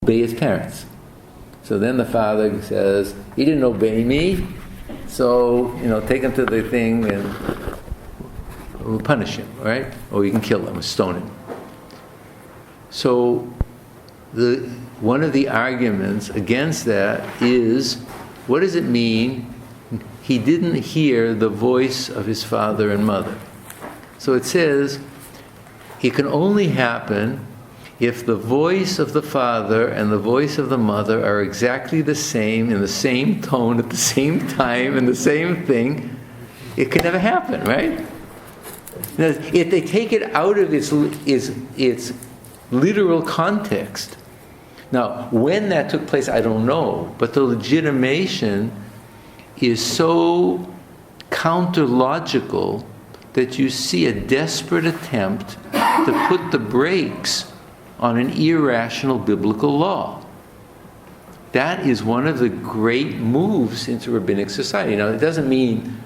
obey his parents. So then the father says, he didn't obey me, so, take him to the thing and we'll punish him, right? Or you can kill him or stone him. So one of the arguments against that is, what does it mean he didn't hear the voice of his father and mother? So it says, it can only happen if the voice of the father and the voice of the mother are exactly the same, in the same tone, at the same time, and the same thing. It can never happen, right? If they take it out of its literal context. Now, when that took place, I don't know, but the legitimation is so counter-logical that you see a desperate attempt to put the brakes on an irrational biblical law. That is one of the great moves into rabbinic society. Now, it doesn't mean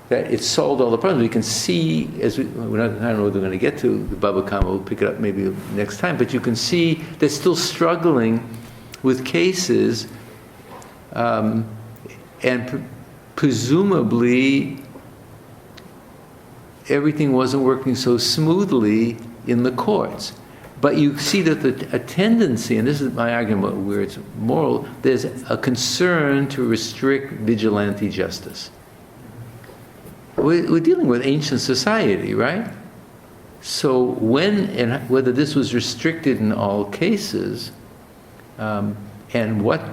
that it's solved all the problems. We can see, I don't know what we're going to get to, the Bava Kamma, we'll pick it up maybe next time, but you can see they're still struggling with cases, and presumably everything wasn't working so smoothly in the courts. But you see that a tendency, and this is my argument where it's moral, there's a concern to restrict vigilante justice. We're dealing with ancient society, right? So when and whether this was restricted in all cases, and what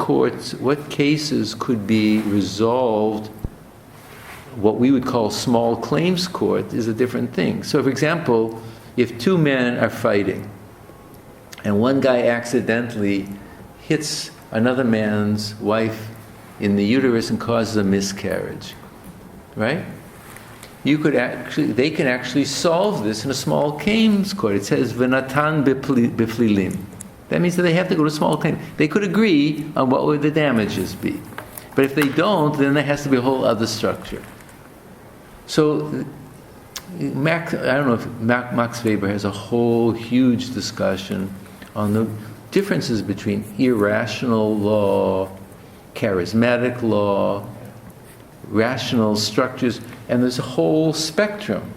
cases could be resolved, what we would call small claims court, is a different thing. So, for example, if two men are fighting, and one guy accidentally hits another man's wife in the uterus and causes a miscarriage, right? They can actually solve this in a small claims court. It says v'natan b'flilim. That means that they have to go to small claims. They could agree on what would the damages be, but if they don't, then there has to be a whole other structure. So, I don't know if Max Weber has a whole huge discussion on the differences between irrational law, charismatic law, rational structures, and there's a whole spectrum.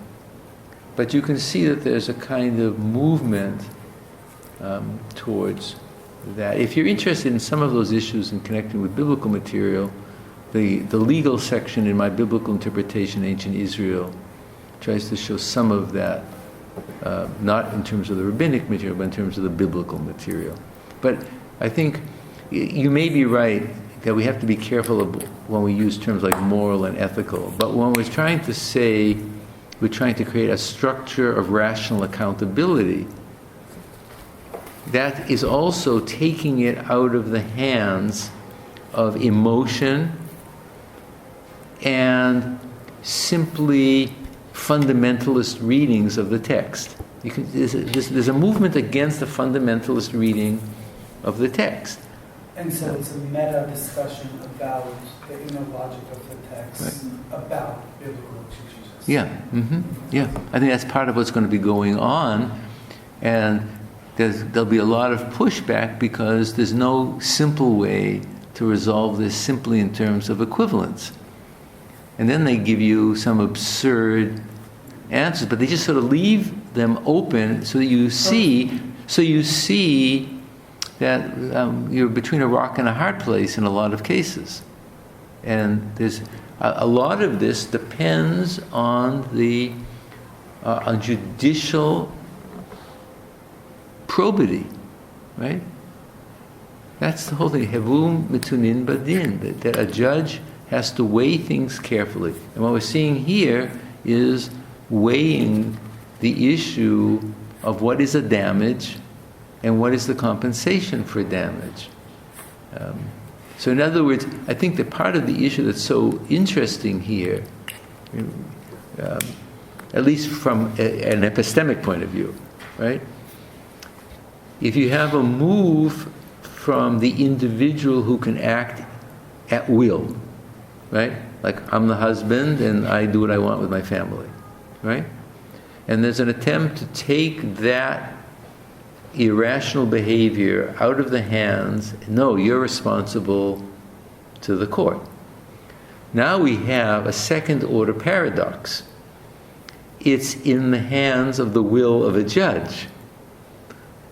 But you can see that there's a kind of movement towards that. If you're interested in some of those issues in connecting with biblical material, the legal section in my biblical interpretation, Ancient Israel, tries to show some of that, not in terms of the rabbinic material, but in terms of the biblical material. But I think you may be right that we have to be careful when we use terms like moral and ethical. But when we're trying to say, we're trying to create a structure of rational accountability, that is also taking it out of the hands of emotion and simply fundamentalist readings of the text. There's a movement against the fundamentalist reading of the text. And so it's a meta discussion about the inner logic of the text, right, about biblical exegesis. Yeah, yeah. I think that's part of what's going to be going on, and there'll be a lot of pushback because there's no simple way to resolve this simply in terms of equivalence. And then they give you some absurd answers, but they just sort of leave them open so that you see that you're between a rock and a hard place in a lot of cases. And there's a lot of this depends on the on judicial probity, right? That's the whole thing. Hevum mitunin badin, that a judge has to weigh things carefully. And what we're seeing here is weighing the issue of what is a damage and what is the compensation for damage. So in other words, I think that part of the issue that's so interesting here, at least from an epistemic point of view, right? If you have a move from the individual who can act at will, right? Like, I'm the husband and I do what I want with my family, right? And there's an attempt to take that irrational behavior out of the hands, no, you're responsible to the court. Now we have a second order paradox. It's in the hands of the will of a judge,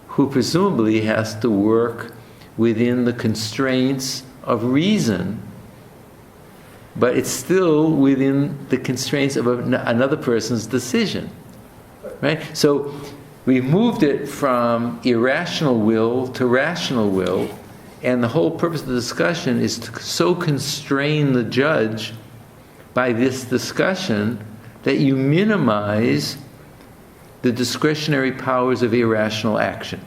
who presumably has to work within the constraints of reason, but it's still within the constraints of another person's decision. Right? So we moved it from irrational will to rational will, and the whole purpose of the discussion is to so constrain the judge by this discussion that you minimize the discretionary powers of irrational action.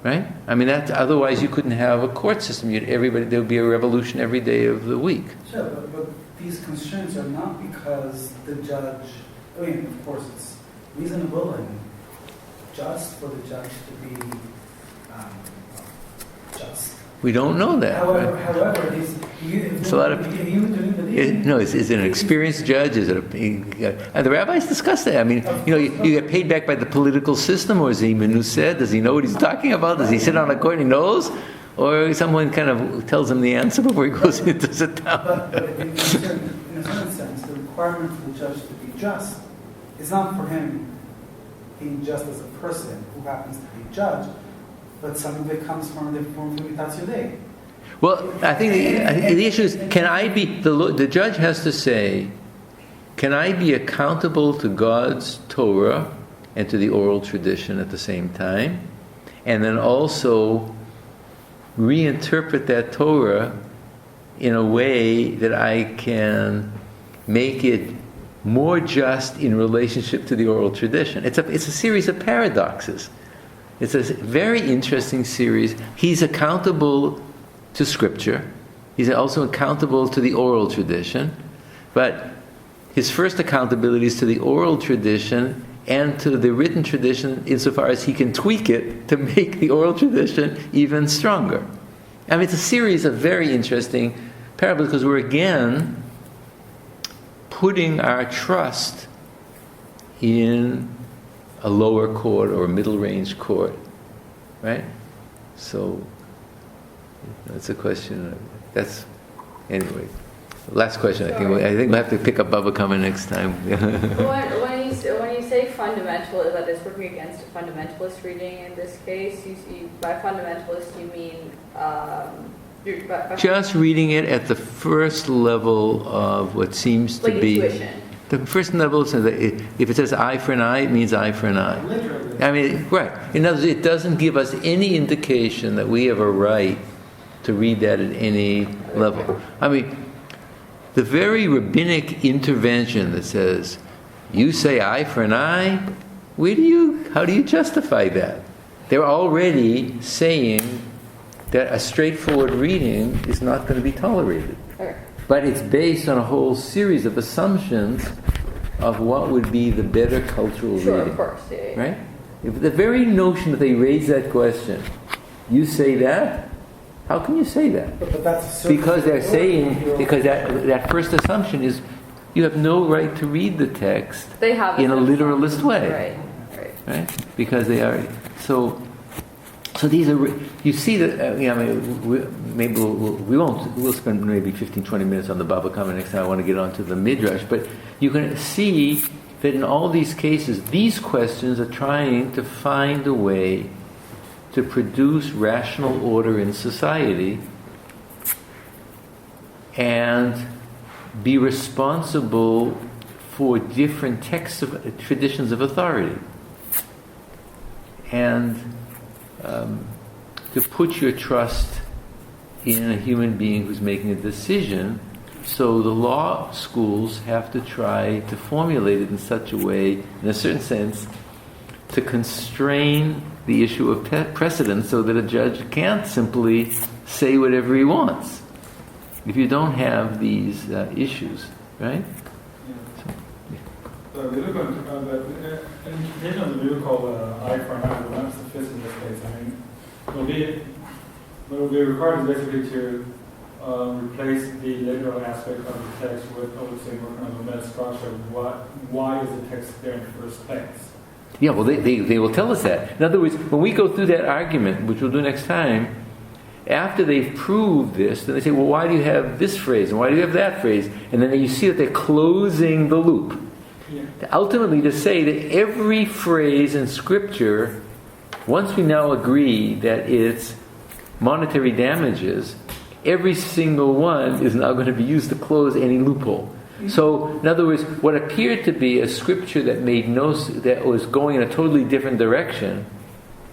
Right? I mean, otherwise you couldn't have a court system. There would be a revolution every day of the week. Sure, but these constraints are not because the judge, I mean, of course, it's reasonable and just for the judge to be just. We don't know that. However, right? It's a lot of. Is it an experienced judge? Is it the rabbis discuss that? I mean, you get paid back by the political system, or is he menused? Does he know what he's talking about? Does he sit on a court and he knows, or someone kind of tells him the answer before he goes in to sit down? But in a certain sense, the requirement for the judge to be just is not for him being just as a person who happens to be judge, but something that comes from the form of imitatio Dei. Well, I think the issue is, can I be, the judge has to say, can I be accountable to God's Torah and to the oral tradition at the same time, and then also reinterpret that Torah in a way that I can make it more just in relationship to the oral tradition. It's a series of paradoxes. It's a very interesting series. He's accountable to Scripture. He's also accountable to the oral tradition. But his first accountability is to the oral tradition and to the written tradition insofar as he can tweak it to make the oral tradition even stronger. I mean, it's a series of very interesting parables because we're again putting our trust in a lower court or a middle range court, right? So that's a question. Anyway. Last question. I think we'll have to pick up Bava Kamma next time. when you say fundamental, that is working against a fundamentalist reading in this case. By fundamentalist you mean just reading it at the first level of what seems to be intuition. The first level says that if it says eye for an eye, it means eye for an eye. Literally. I mean, right. In other words, it doesn't give us any indication that we have a right to read that at any level. I mean, the very rabbinic intervention that says, you say eye for an eye, how do you justify that? They're already saying that a straightforward reading is not going to be tolerated. Okay. But it's based on a whole series of assumptions of what would be the better cultural Sure, reading. of course. Yeah. Right? If the very notion that they raise that question, you say that? How can you say that? But that's Because they're saying, because that first assumption is you have no right to read the text They have in a literalist way. Right. Because they are so these are, you see that, we'll spend maybe 15-20 minutes on the Bava Kamma next time. I want to get on to the Midrash, but you can see that in all these cases, these questions are trying to find a way to produce rational order in society and be responsible for different traditions of authority. And to put your trust in a human being who's making a decision. So the law schools have to try to formulate it in such a way, in a certain sense, to constrain the issue of precedent so that a judge can't simply say whatever he wants if you don't have these issues, right? So we look on the interpretation of the rule called eye for an eye, but not sufficient in this case. I mean, what will be required is basically to replace the literal aspect of the text with, I would say, more kind of a meta structure. Why is the text there in the first place? Yeah, well, they will tell us that. In other words, when we go through that argument, which we'll do next time, after they've proved this, then they say, well, why do you have this phrase and why do you have that phrase? And then you see that they're closing the loop. Yeah. Ultimately, to say that every phrase in Scripture, once we now agree that it's monetary damages, every single one is now going to be used to close any loophole. So, in other words, what appeared to be a Scripture that that was going in a totally different direction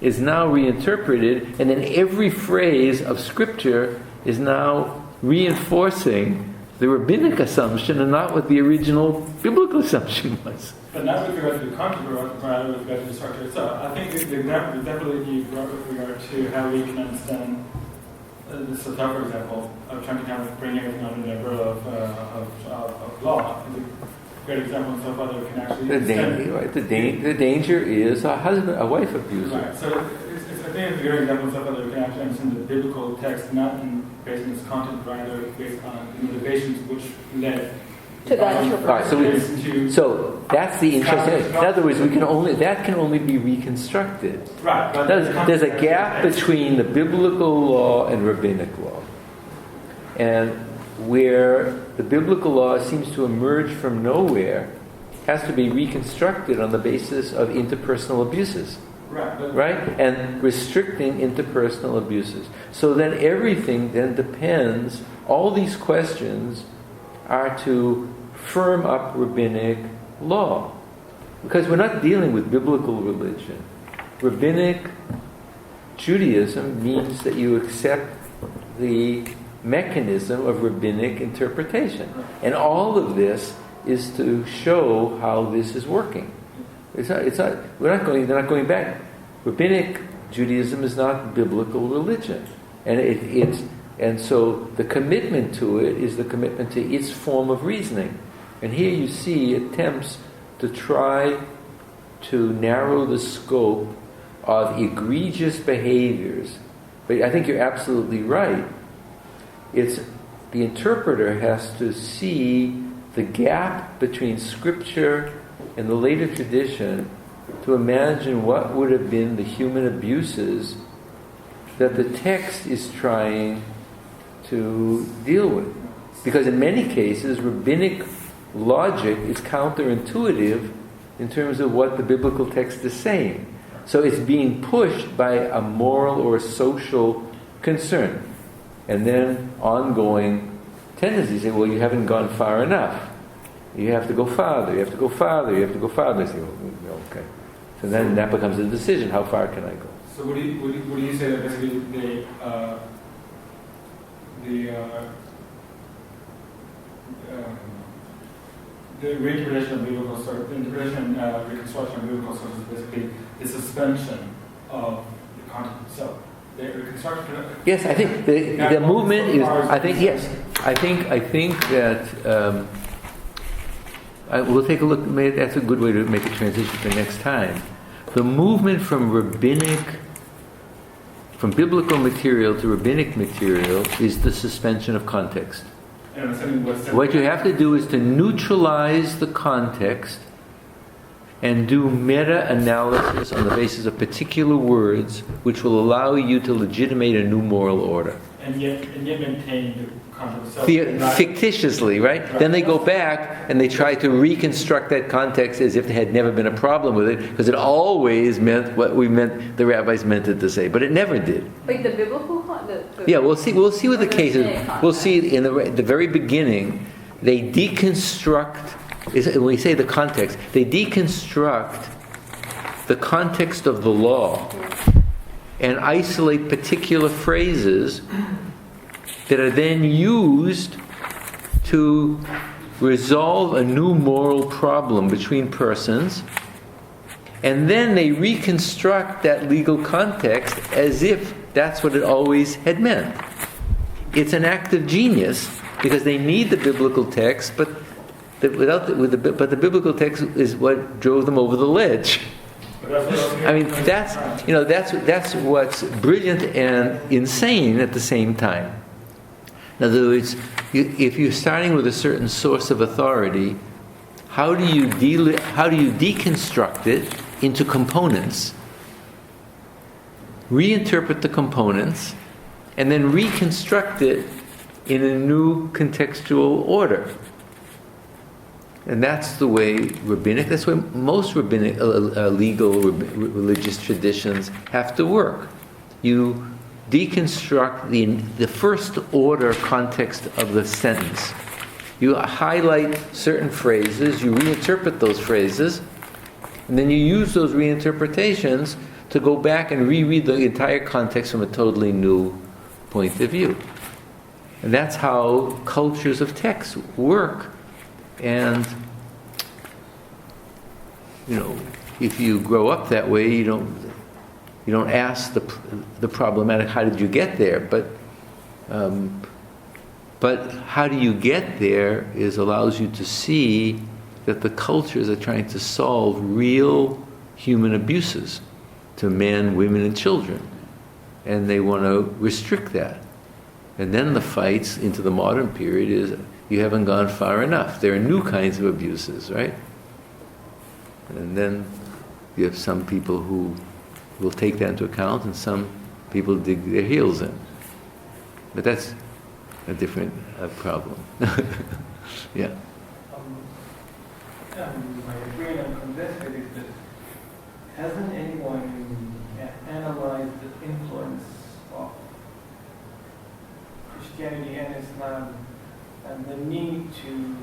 is now reinterpreted, and then every phrase of Scripture is now reinforcing the rabbinic assumption and not what the original biblical assumption was. But not with regard to the content, but rather with regard to the structure itself. I think the example that you brought with regard to how we can understand the Sota, for example, of trying to kind of bring everything under the umbrella of law, is a great example of stuff that we can actually understand. The danger is a wife abuser. Right. So I think it's a great example of stuff that we can actually understand the biblical text, not based on its content, but rather based on the motivations which led to that interpretation. So that's the interesting. In other words, that can only be reconstructed. Right. But there's a gap between the biblical law and rabbinic law, and where the biblical law seems to emerge from nowhere, has to be reconstructed on the basis of interpersonal abuses. Right? And restricting interpersonal abuses. So then everything then depends, all these questions are to firm up rabbinic law. Because we're not dealing with biblical religion. Rabbinic Judaism means that you accept the mechanism of rabbinic interpretation. And all of this is to show how this is working. They're not going back. Rabbinic Judaism is not biblical religion. And so the commitment to it is the commitment to its form of reasoning. And here you see attempts to try to narrow the scope of egregious behaviors. But I think you're absolutely right. It's the interpreter has to see the gap between Scripture and the later tradition to imagine what would have been the human abuses that the text is trying to deal with. Because in many cases, rabbinic logic is counterintuitive in terms of what the biblical text is saying. So it's being pushed by a moral or social concern. And then ongoing tendencies say, well, you haven't gone far enough. You have to go farther, you have to go farther, you have to go farther. Say, well, okay. So then that becomes a decision, how far can I go? So would you say that basically the reinterpretation of biblical sources, the interpretation and reconstruction of biblical sources is basically the suspension of the content itself. Yes, I think the movement is. I think yes. I think that we'll take a look. Maybe that's a good way to make a transition for next time. The movement from biblical material to rabbinic material is the suspension of context. What you have to do is to neutralize the context and do meta-analysis on the basis of particular words, which will allow you to legitimate a new moral order. And yet maintain the context itself. Fictitiously, right? Then they go back and they try to reconstruct that context as if there had never been a problem with it, because it always meant what the rabbis meant it to say, but it never did. Like the biblical context? Yeah, we'll see what the case is. We'll see in the very beginning, they deconstruct. When we say the context, they deconstruct the context of the law and isolate particular phrases that are then used to resolve a new moral problem between persons, and then they reconstruct that legal context as if that's what it always had meant. It's an act of genius because they need the biblical text, but the biblical text is what drove them over the ledge. I mean, that's what's brilliant and insane at the same time. In other words, if you're starting with a certain source of authority, how do you deconstruct it into components, reinterpret the components, and then reconstruct it in a new contextual order. And that's the way that's why most rabbinic, legal, religious traditions have to work. You deconstruct the first order context of the sentence. You highlight certain phrases, you reinterpret those phrases, and then you use those reinterpretations to go back and reread the entire context from a totally new point of view. And that's how cultures of text work. And, if you grow up that way, you don't ask the problematic, how did you get there? But how do you get there allows you to see that the cultures are trying to solve real human abuses to men, women, and children. And they want to restrict that. And then the fights into the modern period is, you haven't gone far enough. There are new kinds of abuses, right? And then you have some people who will take that into account, and some people dig their heels in. But that's a different problem. Yeah. My opinion on this is that hasn't anyone analyzed the influence of Christianity and Islam and the need to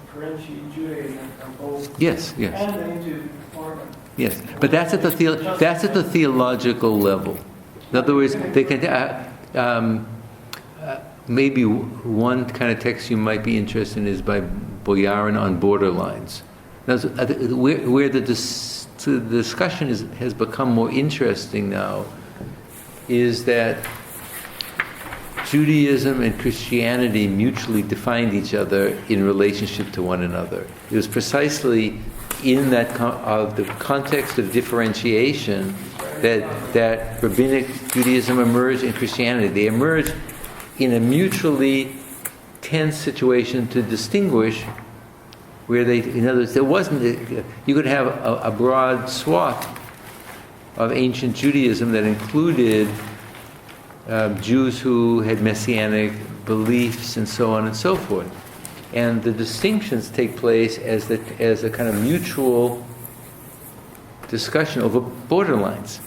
differentiate Judaism from both? Yes. And the need to form it. Yes, but that's at the theological level. In other words, they can. Maybe one kind of text you might be interested in is by Boyarin on borderlines. Now, where the discussion has become more interesting now is that Judaism and Christianity mutually defined each other in relationship to one another. It was precisely in that the context of differentiation that rabbinic Judaism emerged and Christianity. They emerged in a mutually tense situation to distinguish where in other words, there wasn't, you could have a broad swath of ancient Judaism that included Jews who had messianic beliefs and so on and so forth. And the distinctions take place as a kind of mutual discussion over borderlines,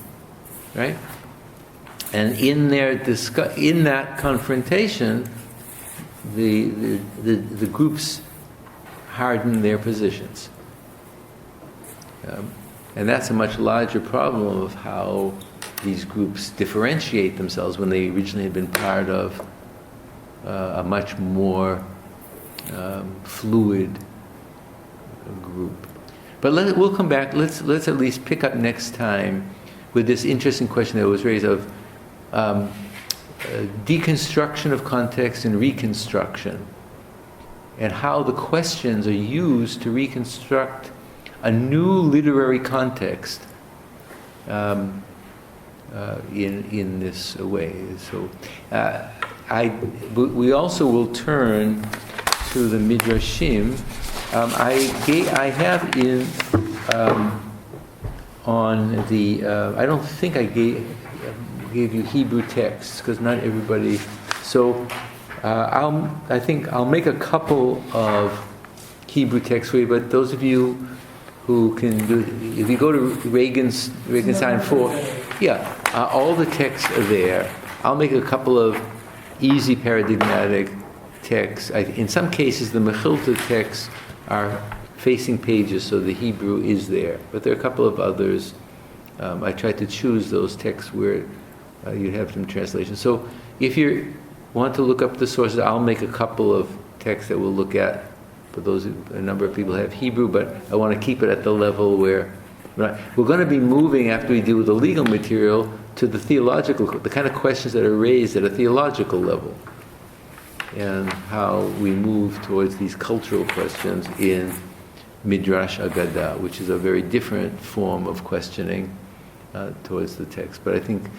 right? And in that confrontation, the groups harden their positions, and that's a much larger problem of how these groups differentiate themselves when they originally had been part of a much more fluid group. But we'll come back. Let's at least pick up next time with this interesting question that was raised of deconstruction of context and reconstruction, and how the questions are used to reconstruct a new literary context in this way. So we also will turn to the Midrashim. I have in on the I don't think I gave you Hebrew texts because not everybody. So I think I'll make a couple of Hebrew texts for you. But those of you who can do, if you go to Regenstein 4, all the texts are there. I'll make a couple of easy paradigmatic texts. In some cases, the Mechilta texts are facing pages, so the Hebrew is there. But there are a couple of others. I tried to choose those texts where you have some translation. So if you want to look up the sources, I'll make a couple of texts that we'll look at. For those, a number of people have Hebrew, but I want to keep it at the level where we're going to be moving after we deal with the legal material to the theological, the kind of questions that are raised at a theological level, and how we move towards these cultural questions in Midrash Agadah, which is a very different form of questioning towards the text. But I think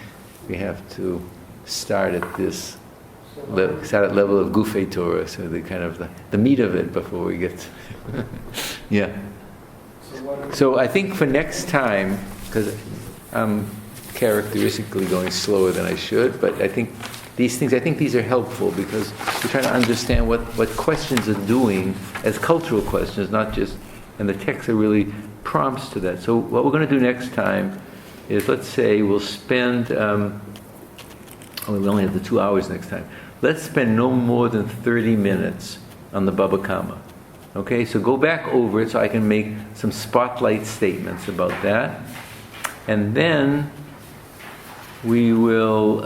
we have to start at this level of Gufei Torah, so the kind of the meat of it before we get. Yeah. So So I think for next time, because I'm characteristically going slower than I should, but I think these are helpful because we're trying to understand what questions are doing as cultural questions, not just, and the texts are really prompts to that. So what we're going to do next time is, let's say we'll spend, we only have the 2 hours next time. Let's spend no more than 30 minutes on the Baba Kamma. Okay, so go back over it so I can make some spotlight statements about that. And then we will,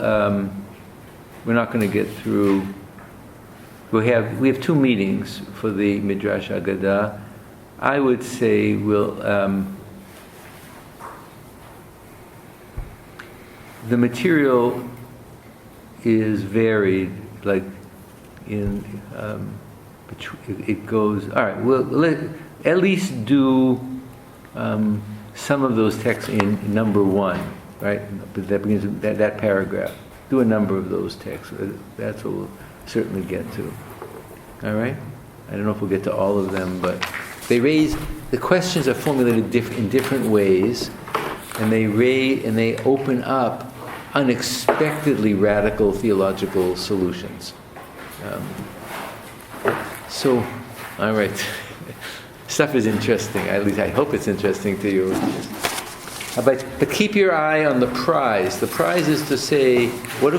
we're not going to get through, we have 2 meetings for the Midrash Agadah. I would say we'll, the material is varied, like in, it goes, all right, we'll at least do some of those texts in number 1, right? That begins with that paragraph. Do a number of those texts. That's what we'll certainly get to. All right? I don't know if we'll get to all of them, but the questions are formulated in different ways, and they open up unexpectedly radical theological solutions. So, all right. Stuff is interesting. At least I hope it's interesting to you. But keep your eye on the prize. The prize is to say, what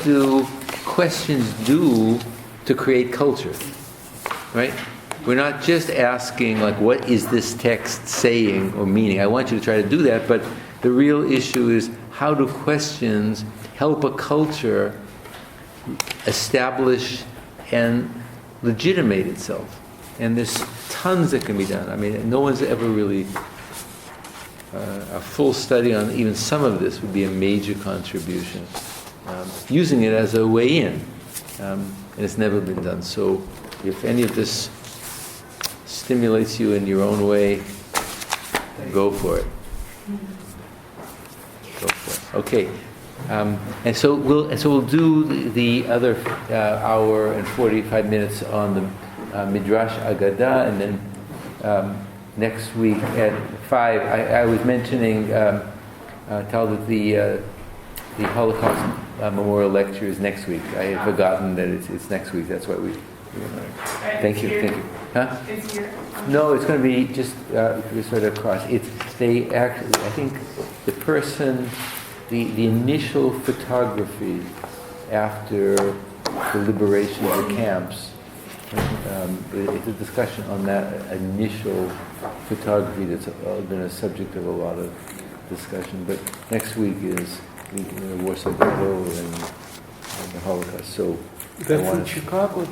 do questions do to create culture? Right? We're not just asking, like, what is this text saying or meaning? I want you to try to do that, but the real issue is, how do questions help a culture establish and legitimate itself? And there's tons that can be done. I mean, no one's ever really... a full study on even some of this would be a major contribution. Using it as a way in. And it's never been done. So if any of this stimulates you in your own way, go for it. Go for it. Okay. And so we'll do the other hour and 45 minutes on the Midrash Agadah, and then next week at 5, I was mentioning, Talmud, the Holocaust Memorial Lecture is next week. I had forgotten that it's next week. That's why we thank you. Huh? It's here. No, it's going to be just sort of across. They actually, I think the person, the initial photography after the liberation of the camps, it's a discussion on that initial photography that's been a subject of a lot of discussion. But next week is Warsaw Ghetto and the Holocaust. So that's in Chicago.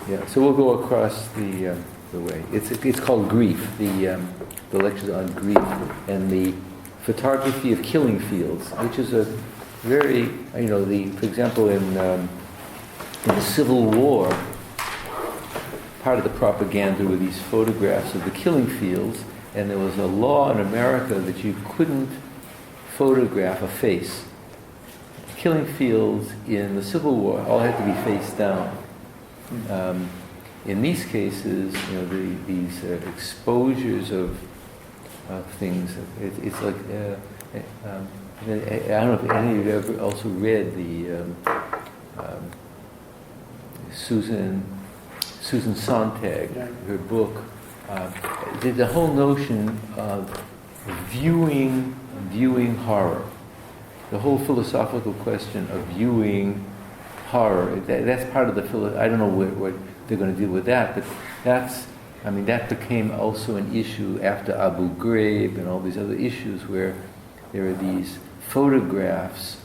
Yeah, so we'll go across the way. It's called Grief. The lecture's on grief and the photography of killing fields, which is a very for example in the Civil War. Part of the propaganda were these photographs of the killing fields, and there was a law in America that you couldn't photograph a face. The killing fields in the Civil War all had to be face down. In these cases, these exposures of things, it's like I don't know if any of you have ever also read the Susan Sontag, her book, the whole notion of viewing horror, the whole philosophical question of viewing horror. That's part of the I don't know what they're going to do with that, but that became also an issue after Abu Ghraib and all these other issues where there are these photographs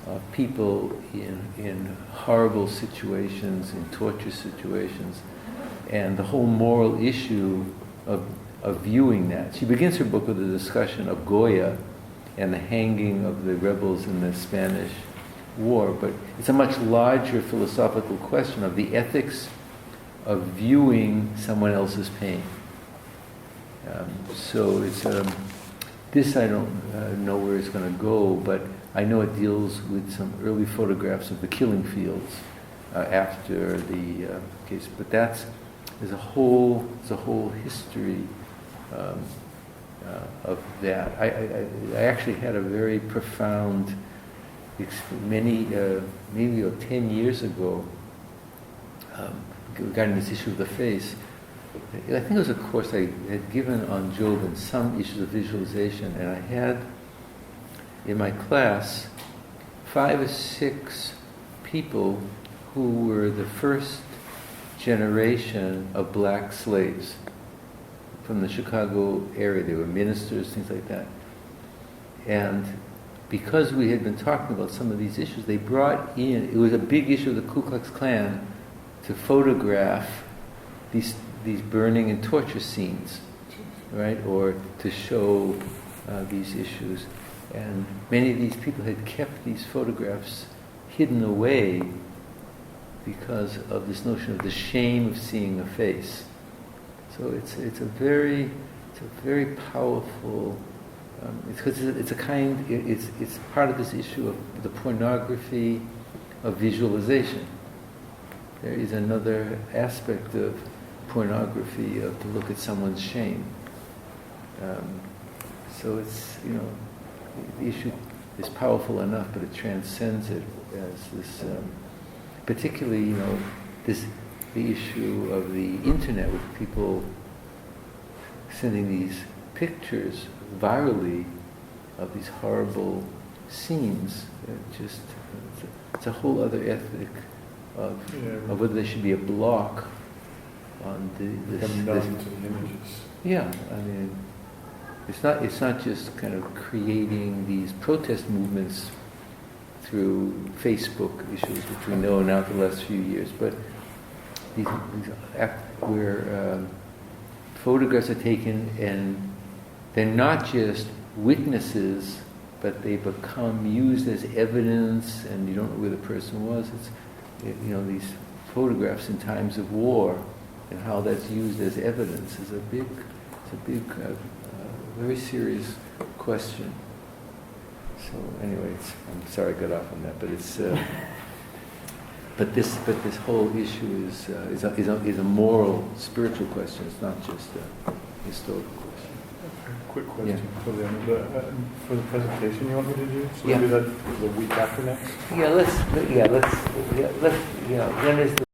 of people in horrible situations, in torture situations, and the whole moral issue of viewing that. She begins her book with a discussion of Goya and the hanging of the rebels in the Spanish War, but it's a much larger philosophical question of the ethics of viewing someone else's pain. So it's this I don't know where it's going to go, but I know it deals with some early photographs of the killing fields after the case. But there's a whole history of that. I actually had a very profound, maybe 10 years ago, regarding this issue of the face. I think it was a course I had given on Job and some issues of visualization, and I had in my class 5 or 6 people who were the first generation of black slaves from the Chicago area. They were ministers, things like that. And because we had been talking about some of these issues, they brought in, it was a big issue of the Ku Klux Klan to photograph these burning and torture scenes, right? Or to show these issues. And many of these people had kept these photographs hidden away because of this notion of the shame of seeing a face. So it's a very powerful. It's part of this issue of the pornography of visualization. There is another aspect of pornography to look at someone's shame. So it's, the issue is powerful enough, but it transcends it as this, particularly, the issue of the internet with people sending these pictures virally of these horrible scenes. It's a whole other ethic of whether there should be a block on this. Images. Yeah, I mean, it's not just kind of creating these protest movements through Facebook issues, which we know now for the last few years, but these where photographs are taken and they're not just witnesses, but they become used as evidence, and you don't know where the person was. These photographs in times of war and how that's used as evidence is a big, very serious question. So anyway, I'm sorry I got off on that, but it's. But this whole issue is a moral, spiritual question. It's not just a historical question. Quick question Yeah. for the presentation you want me to do. So Yeah. maybe that the week after next. Let's. When is the